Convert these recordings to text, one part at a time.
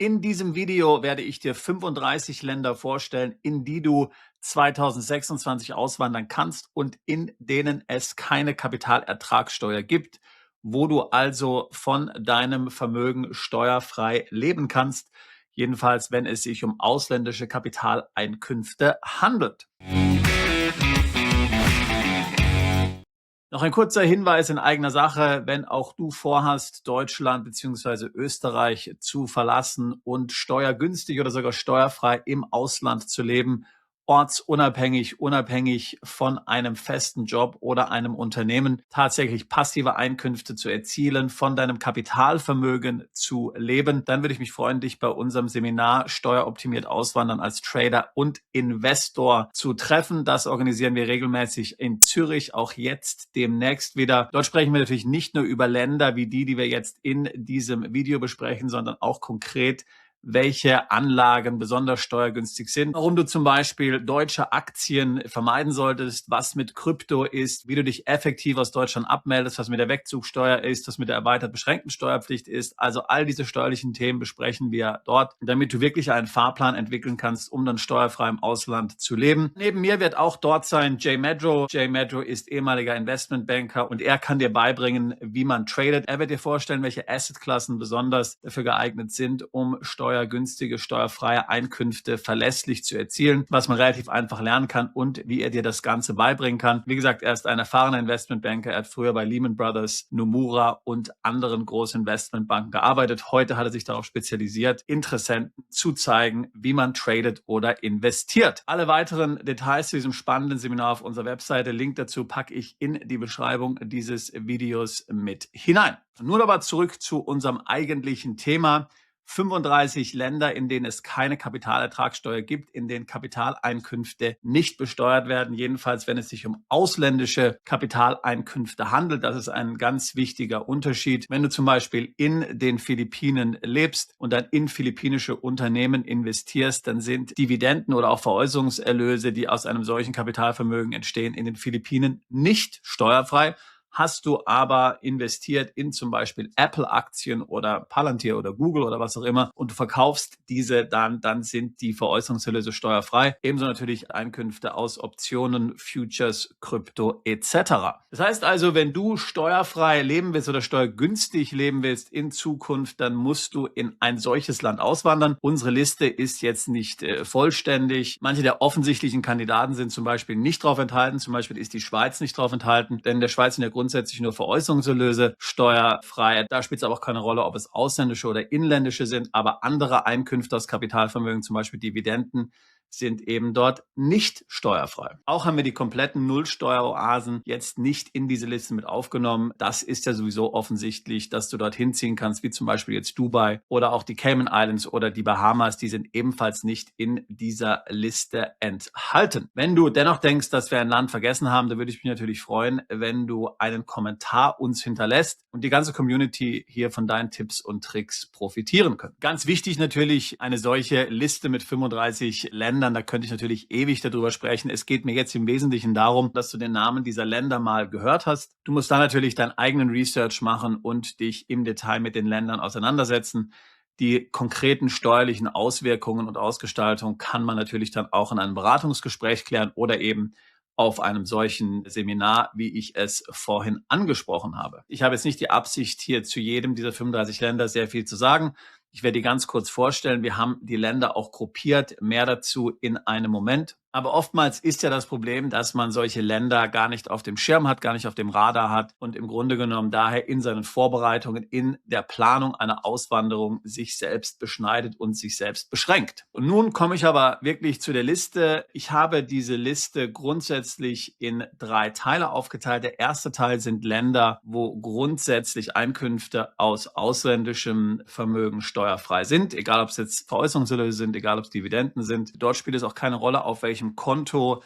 In diesem Video werde ich dir 35 Länder vorstellen, in die du 2026 auswandern kannst und in denen es keine Kapitalertragssteuer gibt, wo du also von deinem Vermögen steuerfrei leben kannst, jedenfalls wenn es sich um ausländische Kapitaleinkünfte handelt. Noch ein kurzer Hinweis in eigener Sache, wenn auch du vorhast, Deutschland bzw. Österreich zu verlassen und steuergünstig oder sogar steuerfrei im Ausland zu leben, ortsunabhängig, unabhängig von einem festen Job oder einem Unternehmen, tatsächlich passive Einkünfte zu erzielen, von deinem Kapitalvermögen zu leben, dann würde ich mich freuen, dich bei unserem Seminar Steueroptimiert Auswandern als Trader und Investor zu treffen. Das organisieren wir regelmäßig in Zürich, auch jetzt demnächst wieder. Dort sprechen wir natürlich nicht nur über Länder wie die wir jetzt in diesem Video besprechen, sondern auch konkret, welche Anlagen besonders steuergünstig sind, warum du zum Beispiel deutsche Aktien vermeiden solltest, was mit Krypto ist, wie du dich effektiv aus Deutschland abmeldest, was mit der Wegzugsteuer ist, was mit der erweitert beschränkten Steuerpflicht ist. Also all diese steuerlichen Themen besprechen wir dort, damit du wirklich einen Fahrplan entwickeln kannst, um dann steuerfrei im Ausland zu leben. Neben mir wird auch dort sein Jay Medro. Jay Medro ist ehemaliger Investmentbanker und er kann dir beibringen, wie man tradet. Er wird dir vorstellen, welche Assetklassen besonders dafür geeignet sind, um steuergünstige, steuerfreie Einkünfte verlässlich zu erzielen, was man relativ einfach lernen kann und wie er dir das Ganze beibringen kann. Wie gesagt, er ist ein erfahrener Investmentbanker. Er hat früher bei Lehman Brothers, Nomura und anderen großen Investmentbanken gearbeitet. Heute hat er sich darauf spezialisiert, Interessenten zu zeigen, wie man tradet oder investiert. Alle weiteren Details zu diesem spannenden Seminar auf unserer Webseite, Link dazu packe ich in die Beschreibung dieses Videos mit hinein. Nun aber zurück zu unserem eigentlichen Thema. 35 Länder, in denen es keine Kapitalertragssteuer gibt, in denen Kapitaleinkünfte nicht besteuert werden, jedenfalls wenn es sich um ausländische Kapitaleinkünfte handelt. Das ist ein ganz wichtiger Unterschied. Wenn du zum Beispiel in den Philippinen lebst und dann in philippinische Unternehmen investierst, dann sind Dividenden oder auch Veräußerungserlöse, die aus einem solchen Kapitalvermögen entstehen, in den Philippinen nicht steuerfrei. Hast du aber investiert in zum Beispiel Apple-Aktien oder Palantir oder Google oder was auch immer und du verkaufst diese dann sind die Veräußerungserlöse steuerfrei. Ebenso natürlich Einkünfte aus Optionen, Futures, Krypto etc. Das heißt also, wenn du steuerfrei leben willst oder steuergünstig leben willst in Zukunft, dann musst du in ein solches Land auswandern. Unsere Liste ist jetzt nicht vollständig. Manche der offensichtlichen Kandidaten sind zum Beispiel nicht drauf enthalten. Zum Beispiel ist die Schweiz nicht drauf enthalten, denn in der Schweiz sind ja grundsätzlich nur Veräußerungserlöse steuerfrei. Da spielt es aber auch keine Rolle, ob es ausländische oder inländische sind, aber andere Einkünfte aus Kapitalvermögen, zum Beispiel Dividenden, sind eben dort nicht steuerfrei. Auch haben wir die kompletten Nullsteueroasen jetzt nicht in diese Liste mit aufgenommen. Das ist ja sowieso offensichtlich, dass du dorthin ziehen kannst, wie zum Beispiel jetzt Dubai oder auch die Cayman Islands oder die Bahamas. Die sind ebenfalls nicht in dieser Liste enthalten. Wenn du dennoch denkst, dass wir ein Land vergessen haben, dann würde ich mich natürlich freuen, wenn du einen Kommentar uns hinterlässt und die ganze Community hier von deinen Tipps und Tricks profitieren kann. Ganz wichtig natürlich eine solche Liste mit 35 Ländern. Da könnte ich natürlich ewig darüber sprechen. Es geht mir jetzt im Wesentlichen darum, dass du den Namen dieser Länder mal gehört hast. Du musst dann natürlich deinen eigenen Research machen und dich im Detail mit den Ländern auseinandersetzen. Die konkreten steuerlichen Auswirkungen und Ausgestaltung kann man natürlich dann auch in einem Beratungsgespräch klären oder eben auf einem solchen Seminar, wie ich es vorhin angesprochen habe. Ich habe jetzt nicht die Absicht, hier zu jedem dieser 35 Länder sehr viel zu sagen. Ich werde die ganz kurz vorstellen. Wir haben die Länder auch gruppiert. Mehr dazu in einem Moment. Aber oftmals ist ja das Problem, dass man solche Länder gar nicht auf dem Schirm hat, gar nicht auf dem Radar hat und im Grunde genommen daher in seinen Vorbereitungen, in der Planung einer Auswanderung sich selbst beschneidet und sich selbst beschränkt. Und nun komme ich aber wirklich zu der Liste. Ich habe diese Liste grundsätzlich in 3 Teile aufgeteilt. Der erste Teil sind Länder, wo grundsätzlich Einkünfte aus ausländischem Vermögen steuerfrei sind, egal ob es jetzt Veräußerungserlöse sind, egal ob es Dividenden sind. Dort spielt es auch keine Rolle, auf welchem Konto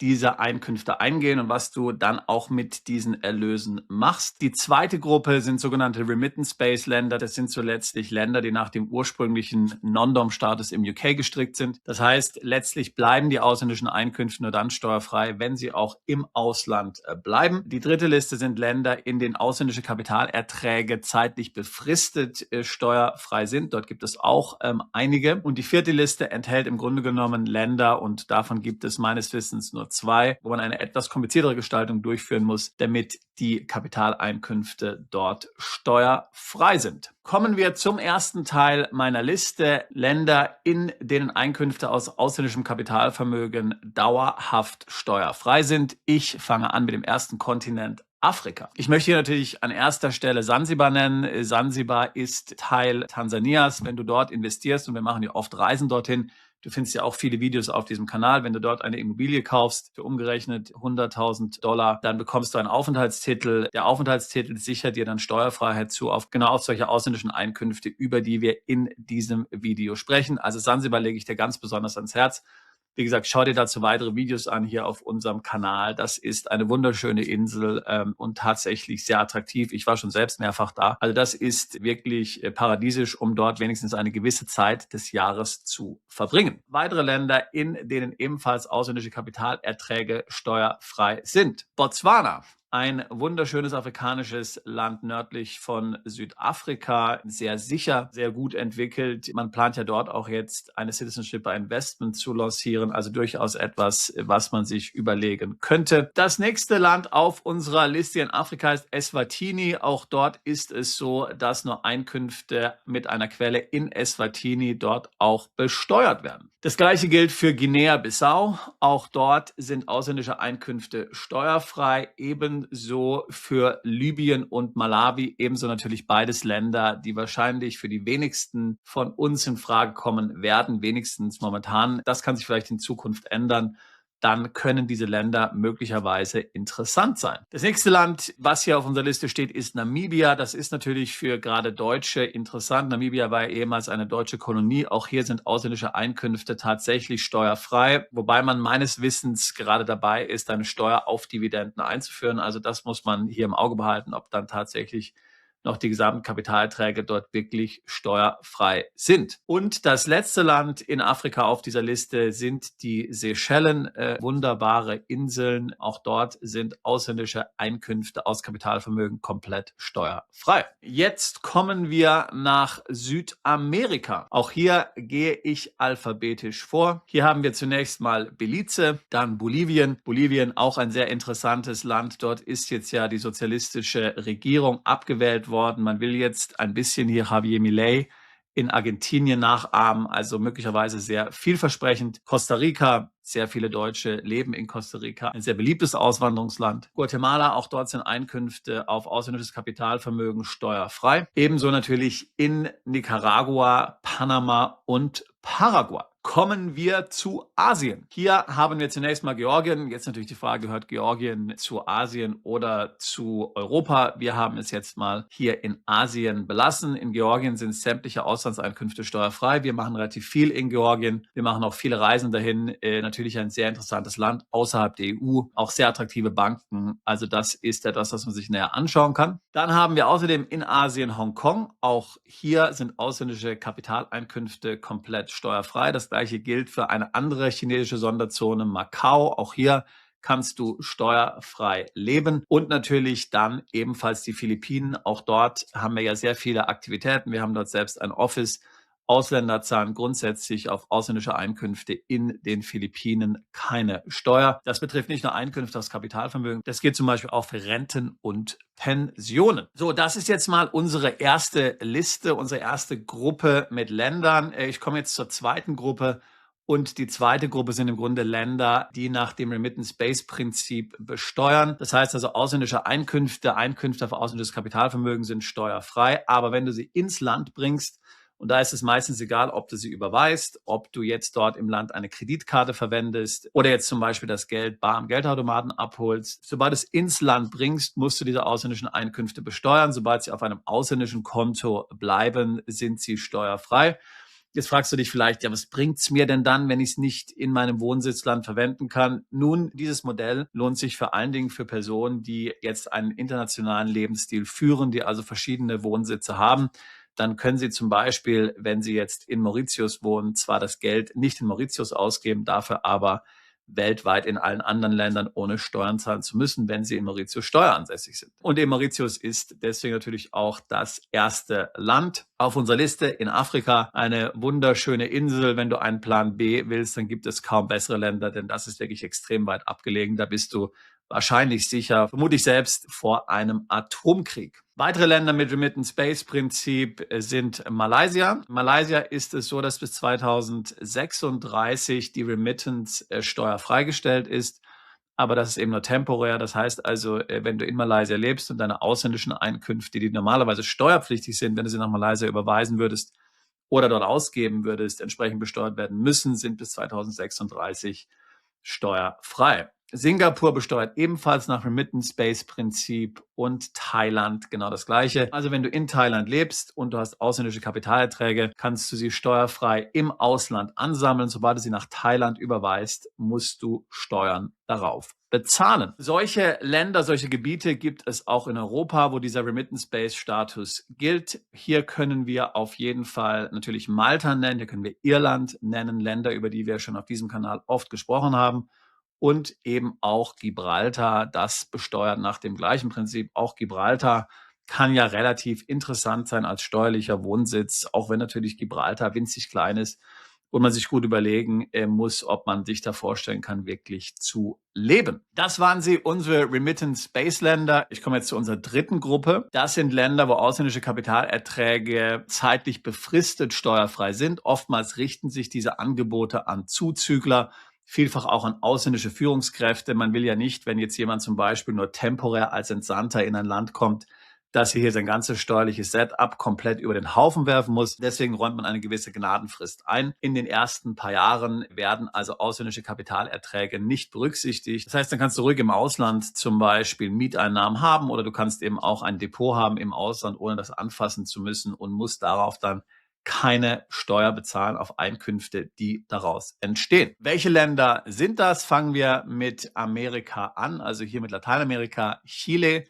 diese Einkünfte eingehen und was du dann auch mit diesen Erlösen machst. Die zweite Gruppe sind sogenannte Remittance-Based-Länder. Das sind so letztlich Länder, die nach dem ursprünglichen Non-Dom-Status im UK gestrickt sind. Das heißt, letztlich bleiben die ausländischen Einkünfte nur dann steuerfrei, wenn sie auch im Ausland bleiben. Die dritte Liste sind Länder, in denen ausländische Kapitalerträge zeitlich befristet steuerfrei sind. Dort gibt es auch einige. Und die vierte Liste enthält im Grunde genommen Länder, und davon gibt es meines Wissens nur 2, wo man eine etwas kompliziertere Gestaltung durchführen muss, damit die Kapitaleinkünfte dort steuerfrei sind. Kommen wir zum ersten Teil meiner Liste. Länder, in denen Einkünfte aus ausländischem Kapitalvermögen dauerhaft steuerfrei sind. Ich fange an mit dem ersten Kontinent, Afrika. Ich möchte hier natürlich an erster Stelle Sansibar nennen. Sansibar ist Teil Tansanias. Wenn du dort investierst, und wir machen ja oft Reisen dorthin, du findest ja auch viele Videos auf diesem Kanal. Wenn du dort eine Immobilie kaufst, für umgerechnet $100.000, dann bekommst du einen Aufenthaltstitel. Der Aufenthaltstitel sichert dir dann Steuerfreiheit zu, genau auf solche ausländischen Einkünfte, über die wir in diesem Video sprechen. Also Sansibar lege ich dir ganz besonders ans Herz. Wie gesagt, schau dir dazu weitere Videos an hier auf unserem Kanal. Das ist eine wunderschöne Insel und tatsächlich sehr attraktiv. Ich war schon selbst mehrfach da. Also das ist wirklich paradiesisch, um dort wenigstens eine gewisse Zeit des Jahres zu verbringen. Weitere Länder, in denen ebenfalls ausländische Kapitalerträge steuerfrei sind. Botswana. Ein wunderschönes afrikanisches Land nördlich von Südafrika, sehr sicher, sehr gut entwickelt. Man plant ja dort auch jetzt eine Citizenship by Investment zu lancieren, also durchaus etwas, was man sich überlegen könnte. Das nächste Land auf unserer Liste in Afrika ist Eswatini. Auch dort ist es so, dass nur Einkünfte mit einer Quelle in Eswatini dort auch besteuert werden. Das gleiche gilt für Guinea-Bissau. Auch dort sind ausländische Einkünfte steuerfrei, ebenso für Libyen und Malawi, ebenso natürlich beides Länder, die wahrscheinlich für die wenigsten von uns in Frage kommen werden, wenigstens momentan. Das kann sich vielleicht in Zukunft ändern. Dann können diese Länder möglicherweise interessant sein. Das nächste Land, was hier auf unserer Liste steht, ist Namibia. Das ist natürlich für gerade Deutsche interessant. Namibia war ja ehemals eine deutsche Kolonie. Auch hier sind ausländische Einkünfte tatsächlich steuerfrei, wobei man meines Wissens gerade dabei ist, eine Steuer auf Dividenden einzuführen. Also das muss man hier im Auge behalten, ob dann tatsächlich noch die gesamten Kapitalerträge dort wirklich steuerfrei sind. Und das letzte Land in Afrika auf dieser Liste sind die Seychellen, wunderbare Inseln. Auch dort sind ausländische Einkünfte aus Kapitalvermögen komplett steuerfrei. Jetzt kommen wir nach Südamerika. Auch hier gehe ich alphabetisch vor. Hier haben wir zunächst mal Belize, dann Bolivien. Bolivien auch ein sehr interessantes Land. Dort ist jetzt ja die sozialistische Regierung abgewählt worden. Man will jetzt ein bisschen hier Javier Milei in Argentinien nachahmen, also möglicherweise sehr vielversprechend. Costa Rica, sehr viele Deutsche leben in Costa Rica, ein sehr beliebtes Auswanderungsland. Guatemala, auch dort sind Einkünfte auf ausländisches Kapitalvermögen steuerfrei. Ebenso natürlich in Nicaragua, Panama und Paraguay. Kommen wir zu Asien. Hier haben wir zunächst mal Georgien. Jetzt natürlich die Frage, gehört Georgien zu Asien oder zu Europa? Wir haben es jetzt mal hier in Asien belassen. In Georgien sind sämtliche Auslandseinkünfte steuerfrei. Wir machen relativ viel in Georgien. Wir machen auch viele Reisen dahin. Natürlich ein sehr interessantes Land außerhalb der EU. Auch sehr attraktive Banken. Also das ist etwas, was man sich näher anschauen kann. Dann haben wir außerdem in Asien Hongkong. Auch hier sind ausländische Kapitaleinkünfte komplett steuerfrei. Das Gleiche gilt für eine andere chinesische Sonderzone, Macau. Auch hier kannst du steuerfrei leben. Und natürlich dann ebenfalls die Philippinen. Auch dort haben wir ja sehr viele Aktivitäten. Wir haben dort selbst ein Office. Ausländer zahlen grundsätzlich auf ausländische Einkünfte in den Philippinen keine Steuer. Das betrifft nicht nur Einkünfte aus Kapitalvermögen, das gilt zum Beispiel auch für Renten und Pensionen. So, das ist jetzt mal unsere erste Liste, unsere erste Gruppe mit Ländern. Ich komme jetzt zur zweiten Gruppe. Und die zweite Gruppe sind im Grunde Länder, die nach dem Remittance-Based-Prinzip besteuern. Das heißt also, ausländische Einkünfte auf ausländisches Kapitalvermögen sind steuerfrei. Aber wenn du sie ins Land bringst, und da ist es meistens egal, ob du sie überweist, ob du jetzt dort im Land eine Kreditkarte verwendest oder jetzt zum Beispiel das Geld bar am Geldautomaten abholst. Sobald du es ins Land bringst, musst du diese ausländischen Einkünfte besteuern. Sobald sie auf einem ausländischen Konto bleiben, sind sie steuerfrei. Jetzt fragst du dich vielleicht, ja, was bringt's mir denn dann, wenn ich es nicht in meinem Wohnsitzland verwenden kann? Nun, dieses Modell lohnt sich vor allen Dingen für Personen, die jetzt einen internationalen Lebensstil führen, die also verschiedene Wohnsitze haben. Dann können Sie zum Beispiel, wenn Sie jetzt in Mauritius wohnen, zwar das Geld nicht in Mauritius ausgeben, dafür aber weltweit in allen anderen Ländern ohne Steuern zahlen zu müssen, wenn sie in Mauritius steueransässig sind. Und eben Mauritius ist deswegen natürlich auch das erste Land auf unserer Liste in Afrika. Eine wunderschöne Insel. Wenn du einen Plan B willst, dann gibt es kaum bessere Länder, denn das ist wirklich extrem weit abgelegen. Da bist du wahrscheinlich sicher, vermutlich selbst vor einem Atomkrieg. Weitere Länder mit Remittance-Based-Prinzip sind Malaysia. Malaysia ist es so, dass bis 2036 die Remittance steuerfreigestellt ist. Aber das ist eben nur temporär. Das heißt also, wenn du in Malaysia lebst und deine ausländischen Einkünfte, die normalerweise steuerpflichtig sind, wenn du sie nach Malaysia überweisen würdest oder dort ausgeben würdest, entsprechend besteuert werden müssen, sind bis 2036 steuerfrei. Singapur besteuert ebenfalls nach Remittance-Based-Prinzip und Thailand genau das Gleiche. Also wenn du in Thailand lebst und du hast ausländische Kapitalerträge, kannst du sie steuerfrei im Ausland ansammeln. Sobald du sie nach Thailand überweist, musst du Steuern darauf bezahlen. Solche Länder, solche Gebiete gibt es auch in Europa, wo dieser Remittance-Based-Status gilt. Hier können wir auf jeden Fall natürlich Malta nennen, hier können wir Irland nennen, Länder, über die wir schon auf diesem Kanal oft gesprochen haben. Und eben auch Gibraltar, das besteuert nach dem gleichen Prinzip. Auch Gibraltar kann ja relativ interessant sein als steuerlicher Wohnsitz, auch wenn natürlich Gibraltar winzig klein ist und man sich gut überlegen muss, ob man sich da vorstellen kann, wirklich zu leben. Das waren sie, unsere Remittance-Base-Länder. Ich komme jetzt zu unserer dritten Gruppe. Das sind Länder, wo ausländische Kapitalerträge zeitlich befristet steuerfrei sind. Oftmals richten sich diese Angebote an Zuzügler, vielfach auch an ausländische Führungskräfte. Man will ja nicht, wenn jetzt jemand zum Beispiel nur temporär als Entsandter in ein Land kommt, dass er hier sein ganzes steuerliches Setup komplett über den Haufen werfen muss. Deswegen räumt man eine gewisse Gnadenfrist ein. In den ersten paar Jahren werden also ausländische Kapitalerträge nicht berücksichtigt. Das heißt, dann kannst du ruhig im Ausland zum Beispiel Mieteinnahmen haben oder du kannst eben auch ein Depot haben im Ausland, ohne das anfassen zu müssen und musst darauf dann keine Steuer bezahlen auf Einkünfte, die daraus entstehen. Welche Länder sind das? Fangen wir mit Amerika an, also hier mit Lateinamerika. Chile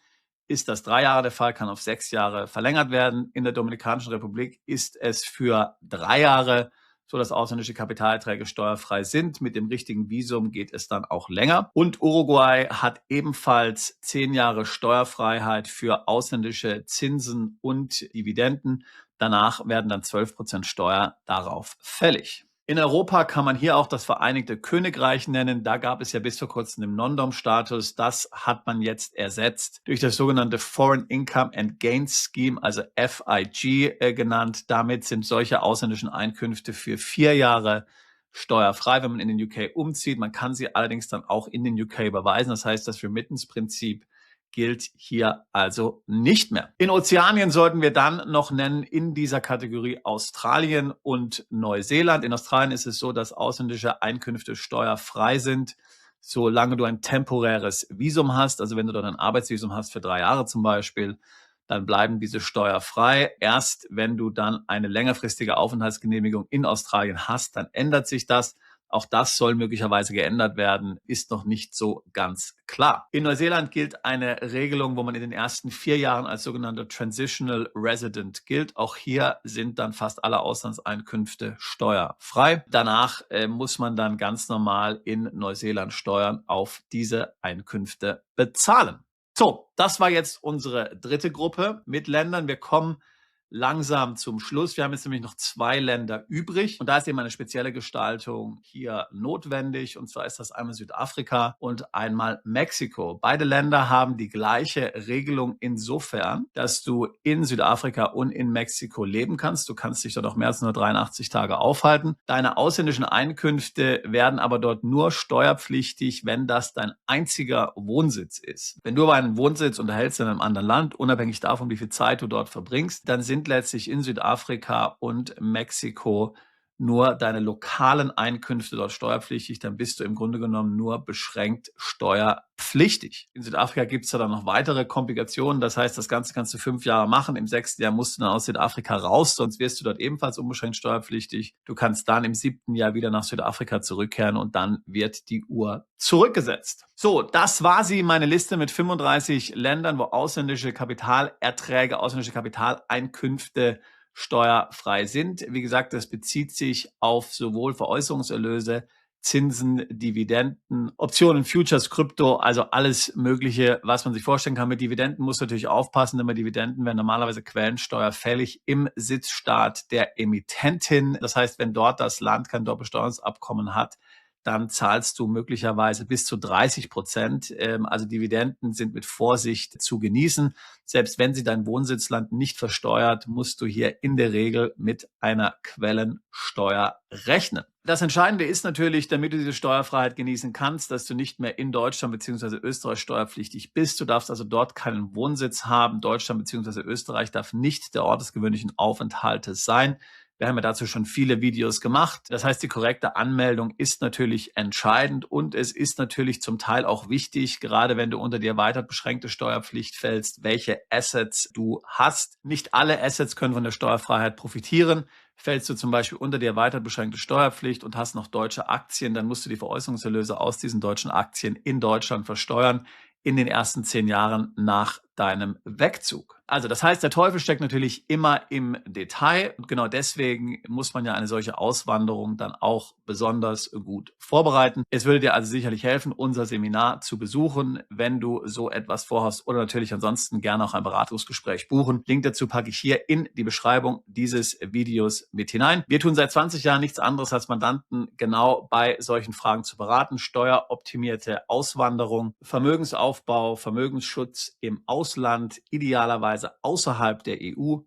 ist das 3 Jahre der Fall, kann auf 6 Jahre verlängert werden. In der Dominikanischen Republik ist es für 3 Jahre so, dass ausländische Kapitalerträge steuerfrei sind. Mit dem richtigen Visum geht es dann auch länger. Und Uruguay hat ebenfalls 10 Jahre Steuerfreiheit für ausländische Zinsen und Dividenden. Danach werden dann 12% Steuer darauf fällig. In Europa kann man hier auch das Vereinigte Königreich nennen. Da gab es ja bis vor kurzem den Non-Dom-Status. Das hat man jetzt ersetzt durch das sogenannte Foreign Income and Gains Scheme, also FIG genannt. Damit sind solche ausländischen Einkünfte für 4 Jahre steuerfrei, wenn man in den UK umzieht. Man kann sie allerdings dann auch in den UK überweisen. Das heißt, das Remittance-Prinzip gilt hier also nicht mehr. In Ozeanien sollten wir dann noch nennen in dieser Kategorie Australien und Neuseeland. In Australien ist es so, dass ausländische Einkünfte steuerfrei sind, solange du ein temporäres Visum hast. Also wenn du dort ein Arbeitsvisum hast für 3 Jahre zum Beispiel, dann bleiben diese steuerfrei. Erst wenn du dann eine längerfristige Aufenthaltsgenehmigung in Australien hast, dann ändert sich das. Auch das soll möglicherweise geändert werden, ist noch nicht so ganz klar. In Neuseeland gilt eine Regelung, wo man in den ersten 4 Jahren als sogenannter Transitional Resident gilt. Auch hier sind dann fast alle Auslandseinkünfte steuerfrei. Danach muss man dann ganz normal in Neuseeland Steuern auf diese Einkünfte bezahlen. So, das war jetzt unsere dritte Gruppe mit Ländern. Wir kommen langsam zum Schluss. Wir haben jetzt nämlich noch 2 Länder übrig und da ist eben eine spezielle Gestaltung hier notwendig und zwar ist das einmal Südafrika und einmal Mexiko. Beide Länder haben die gleiche Regelung insofern, dass du in Südafrika und in Mexiko leben kannst. Du kannst dich dort auch mehr als nur 83 Tage aufhalten. Deine ausländischen Einkünfte werden aber dort nur steuerpflichtig, wenn das dein einziger Wohnsitz ist. Wenn du aber einen Wohnsitz unterhältst in einem anderen Land, unabhängig davon, wie viel Zeit du dort verbringst, dann sind letztlich in Südafrika und Mexiko nur deine lokalen Einkünfte dort steuerpflichtig, dann bist du im Grunde genommen nur beschränkt steuerpflichtig. In Südafrika gibt es ja dann noch weitere Komplikationen. Das heißt, das Ganze kannst du 5 Jahre machen. Im 6. Jahr musst du dann aus Südafrika raus, sonst wirst du dort ebenfalls unbeschränkt steuerpflichtig. Du kannst dann im 7. Jahr wieder nach Südafrika zurückkehren und dann wird die Uhr zurückgesetzt. So, das war sie, meine Liste mit 35 Ländern, wo ausländische Kapitalerträge, ausländische Kapitaleinkünfte steuerfrei sind. Wie gesagt, das bezieht sich auf sowohl Veräußerungserlöse, Zinsen, Dividenden, Optionen, Futures, Krypto, also alles Mögliche, was man sich vorstellen kann. Mit Dividenden muss natürlich aufpassen, denn bei Dividenden werden normalerweise quellensteuerfällig im Sitzstaat der Emittentin. Das heißt, wenn dort das Land kein Doppelbesteuerungsabkommen hat, dann zahlst du möglicherweise bis zu 30%. Also Dividenden sind mit Vorsicht zu genießen. Selbst wenn sie dein Wohnsitzland nicht versteuert, musst du hier in der Regel mit einer Quellensteuer rechnen. Das Entscheidende ist natürlich, damit du diese Steuerfreiheit genießen kannst, dass du nicht mehr in Deutschland bzw. Österreich steuerpflichtig bist. Du darfst also dort keinen Wohnsitz haben. Deutschland bzw. Österreich darf nicht der Ort des gewöhnlichen Aufenthaltes sein. Wir haben ja dazu schon viele Videos gemacht. Das heißt, die korrekte Anmeldung ist natürlich entscheidend und es ist natürlich zum Teil auch wichtig, gerade wenn du unter die erweitert beschränkte Steuerpflicht fällst, welche Assets du hast. Nicht alle Assets können von der Steuerfreiheit profitieren. Fällst du zum Beispiel unter die erweitert beschränkte Steuerpflicht und hast noch deutsche Aktien, dann musst du die Veräußerungserlöse aus diesen deutschen Aktien in Deutschland versteuern in den ersten 10 Jahren nach deinem Wegzug. Also das heißt, der Teufel steckt natürlich immer im Detail und genau deswegen muss man ja eine solche Auswanderung dann auch besonders gut vorbereiten. Es würde dir also sicherlich helfen, unser Seminar zu besuchen, wenn du so etwas vorhast oder natürlich ansonsten gerne auch ein Beratungsgespräch buchen. Link dazu packe ich hier in die Beschreibung dieses Videos mit hinein. Wir tun seit 20 Jahren nichts anderes als Mandanten genau bei solchen Fragen zu beraten. Steueroptimierte Auswanderung, Vermögensaufbau, Vermögensschutz im Ausland, idealerweise außerhalb der EU.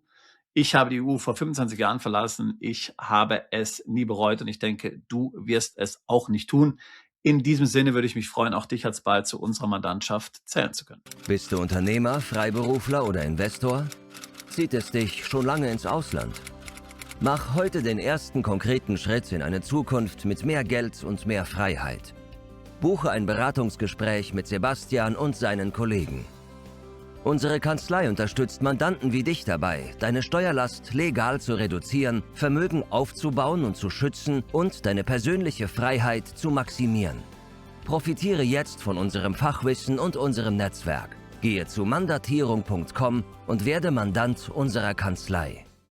Ich habe die EU vor 25 Jahren verlassen. Ich habe es nie bereut und ich denke, du wirst es auch nicht tun. In diesem Sinne würde ich mich freuen, auch dich alsbald zu unserer Mandantschaft zählen zu können. Bist du Unternehmer, Freiberufler oder Investor? Zieht es dich schon lange ins Ausland? Mach heute den ersten konkreten Schritt in eine Zukunft mit mehr Geld und mehr Freiheit. Buche ein Beratungsgespräch mit Sebastian und seinen Kollegen. Unsere Kanzlei unterstützt Mandanten wie dich dabei, deine Steuerlast legal zu reduzieren, Vermögen aufzubauen und zu schützen und deine persönliche Freiheit zu maximieren. Profitiere jetzt von unserem Fachwissen und unserem Netzwerk. Gehe zu mandatierung.com und werde Mandant unserer Kanzlei.